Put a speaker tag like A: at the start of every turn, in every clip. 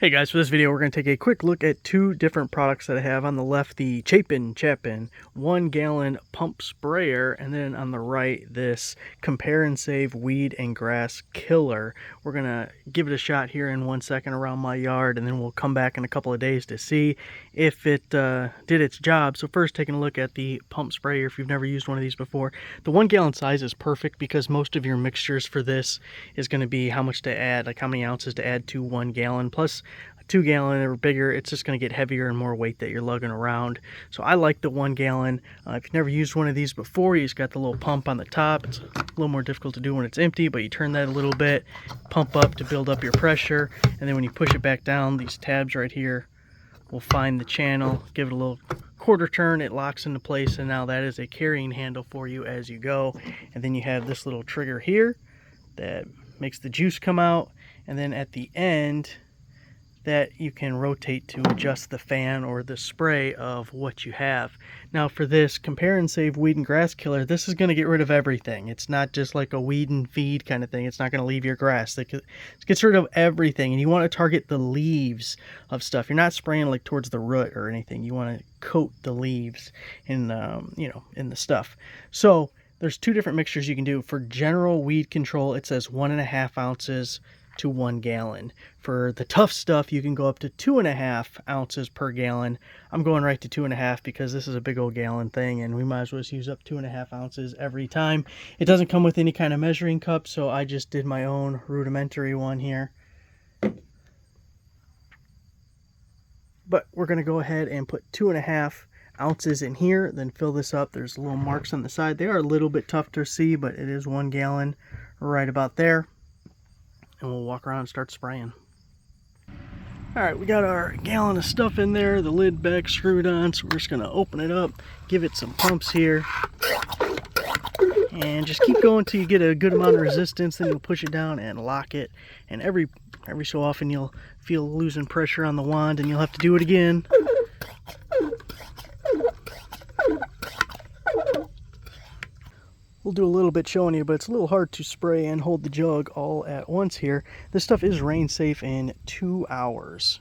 A: Hey guys, for this video we're going to take a quick look at two different products that I have. On the left, the Chapin 1-gallon pump sprayer, and then on the right, this Compare and Save weed and grass killer. We're going to give it a shot here in 1 second around my yard, and then we'll come back in a couple of days to see if it did its job. So first, taking a look at the pump sprayer. If you've never used one of these before, the 1-gallon size is perfect because most of your mixtures for this is going to be how much to add, like how many ounces to add to 1 gallon. Plus, a 2-gallon or bigger, it's just going to get heavier and more weight that you're lugging around. So I like the 1-gallon. If you've never used one of these before, you just got the little pump on the top. It's a little more difficult to do when it's empty, but you turn that a little bit, pump up to build up your pressure, and then when you push it back down, these tabs right here will find the channel, give it a little quarter turn, it locks into place, and now that is a carrying handle for you as you go. And then you have this little trigger here that makes the juice come out, and then at the end that you can rotate to adjust the fan or the spray of what you have. Now for this Compare and Save weed and grass killer, this is going to get rid of everything. It's not just like a weed and feed kind of thing. It's not going to leave your grass. It gets rid of everything, and you want to target the leaves of stuff. You're not spraying like towards the root or anything. You want to coat the leaves in in the stuff. So there's two different mixtures you can do. For general weed control, it says 1.5 ounces to 1 gallon. For the tough stuff, you can go up to 2.5 ounces per gallon. I'm going right to 2.5 because this is a big old gallon thing, and we might as well just use up 2.5 ounces every time. It doesn't come with any kind of measuring cup, so I just did my own rudimentary one here. But we're going to go ahead and put 2.5 ounces in here, then fill this up. There's little marks on the side. They are a little bit tough to see, but it is 1 gallon right about there. And we'll walk around and start spraying. Alright, we got our gallon of stuff in there, the lid back screwed on, so we're just going to open it up, give it some pumps here, and just keep going till you get a good amount of resistance. Then you'll push it down and lock it, and every so often you'll feel losing pressure on the wand and you'll have to do it again. We'll do a little bit showing you, but it's a little hard to spray and hold the jug all at once here. This stuff is rain safe in 2 hours.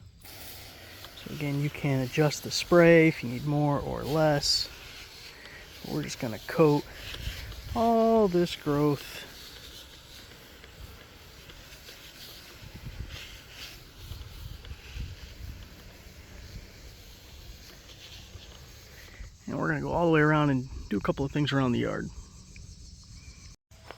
A: So again, you can adjust the spray if you need more or less. We're just going to coat all this growth. And we're going to go all the way around and do a couple of things around the yard.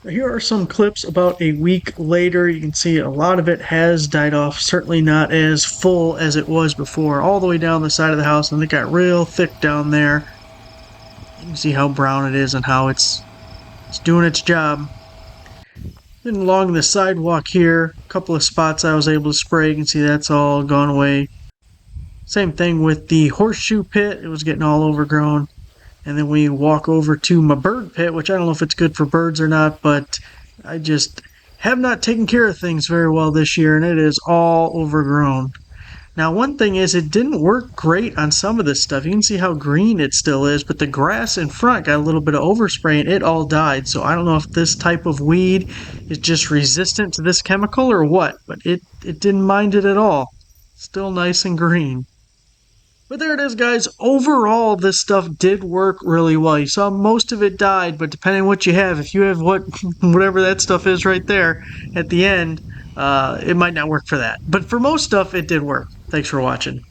A: Here are some clips about a week later. You can see a lot of it has died off, certainly not as full as it was before, all the way down the side of the house, and it got real thick down there. You can see how brown it is and how it's doing its job. Then along the sidewalk here, a couple of spots I was able to spray. You can see that's all gone away. Same thing with the horseshoe pit. It was getting all overgrown. And then we walk over to my bird pit, which I don't know if it's good for birds or not, but I just have not taken care of things very well this year, and it is all overgrown. Now, one thing is it didn't work great on some of this stuff. You can see how green it still is, but the grass in front got a little bit of overspray, and it all died. So I don't know if this type of weed is just resistant to this chemical or what, but it didn't mind it at all. Still nice and green. But there it is, guys. Overall, this stuff did work really well. You saw most of it died, but depending on what you have, if you have whatever that stuff is right there at the end, it might not work for that. But for most stuff, it did work. Thanks for watching.